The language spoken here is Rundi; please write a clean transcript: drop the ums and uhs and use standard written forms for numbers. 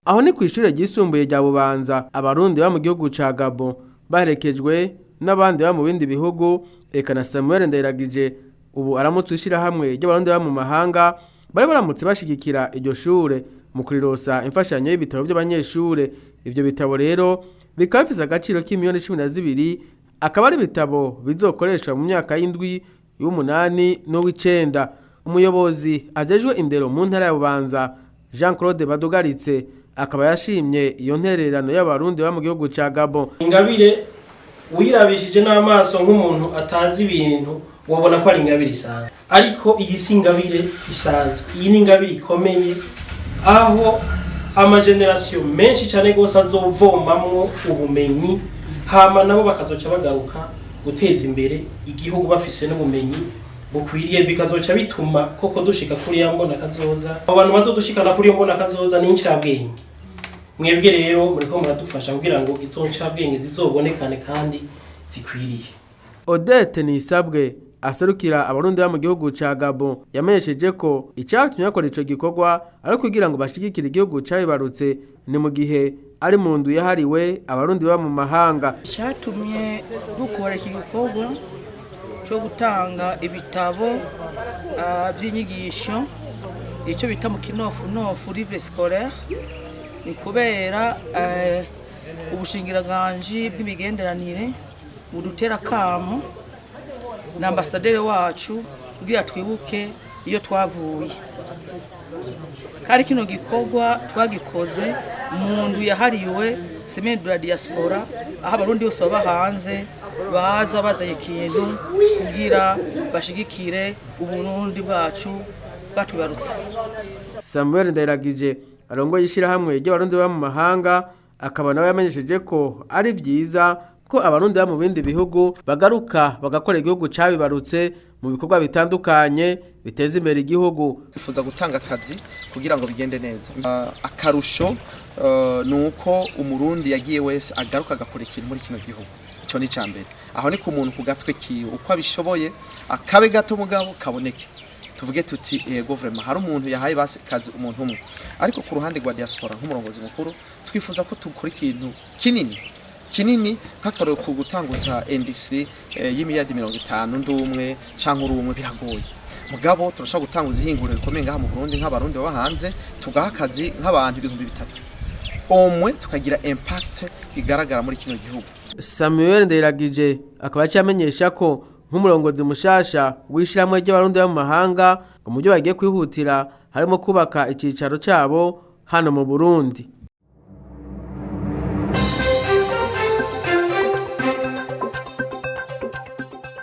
aho ni kw'ishure ryisumbuye rya Bubanza abarundi ba mu gihugu ca Gabon baherekejwe n'abandi ba mu bindi bihugu eka na Samuel Ndayiragije ubu aramutwishira hamwe ry'abarundi ba mu mahanga bari baramutse bashigikira iryo shure mu kurirosa imfashanyo y'ibitabo by'abanyeshure. Ivyo bitabo rero bikaba bifise agaciro k'imiliyoni 12 akaba ari ibitabo bizokoreshwa mu myaka y'indwi y'umunani n'uw'icenda. Umuyobozi ajejwe indero mu ntara ya Bubanza Jean Claude Badugaritse akaba yashimye iyo ntererano y'abarundi ba mu gihugu ca Gabon. Ingabire wirabishije n'amaso nk'umuntu atazi ibintu wabona ko ari ingabire isanzwe, ariko iyi si ingabire isanzwe, iyi ni ingabire ikomeye aho amageneration menshi cyane gose azovomamwo ubumenyi hama nabo bakazoca bagaruka guteza imbere igihugu bafise n'ubumenyi bukwiriye, bikazoca bituma koko dushika kuri yambona kazoza. Abantu bazodushikana kuri yambona kazoza ni incabwenge. Mwebwe rero muriko muradufasha kugira ngo izo ncabwenge zizobonekane kandi zikwiriye. Odette Nisabwe aserukira abarundi ba mu gihugu ca Gabon yamenyesheje ko icatumye akora ico gikorwa ari kugira ngo bashigikire igihugu cabibarutse ni mu gihe ari mu ndu yahariwe abarundi ba mu mahanga. Icatumye dukora iki gikorwa cyo gutanga ibitabo by'inyigisho icyo bita mu kinofunofu livre scolaire ni kubera ubushingiranganje bw'imigenderanire budutera kamo na ambasaderi wacu kugira twibuke iyo twavuye. Kari kino gikorwa twagikoze mu ndu yahariwe Semaine de la Diaspora aho abarundi bose baba hanze baza bazaye ikintu kugira bashigikire uburundi bwacu batubarutse. Samuel Ndayiragije arongoye ishirahamwe ry'abarundi ba mu mahanga akaba nawe yamenyesheje ko ari vyiza ko abarundi ba mu bindi bihugu bagaruka bagakora igihugu cabibarutse mu bikorwa bitandukanye biteza imbere igihugu. Bifuza gutanga akazi kugira ngo bigende neza. Akarusho nuko umurundi yagiye wese agaruka agakora ikintu muri kino gihugu. Ico ni cambere. Aho ni ku muntu ku gatwe kiwe uko abishoboye akabe gato mugabo kaboneke. Tuvuge tuti yego vraiment hari umuntu yahaye base kazi umuntu umwe. Ariko ku ruhande rwa diaspora nk'umurongozi mukuru twifuza ko tukora ikintu kinini nk'akaroro ku gutanguza NDC y'imiliyardi 50 ndumwe canke urumwe biragoye. Mugabo turashaka gutanguza ihinguriro rikomeye ngaha mu Burundi nk'abarundi baba hanze tugaha akazi nk'abantu 3000 omwe tukagira impact igaragara muri kino gihugu. Samuel Ndayiragije akaba cyamenyesha ko nk'umurongozi mushasha wishiramwe ry'abarundi ba mu mahanga mu byo bagiye kwihutira harimo kubaka icicaro cabo hano mu Burundi.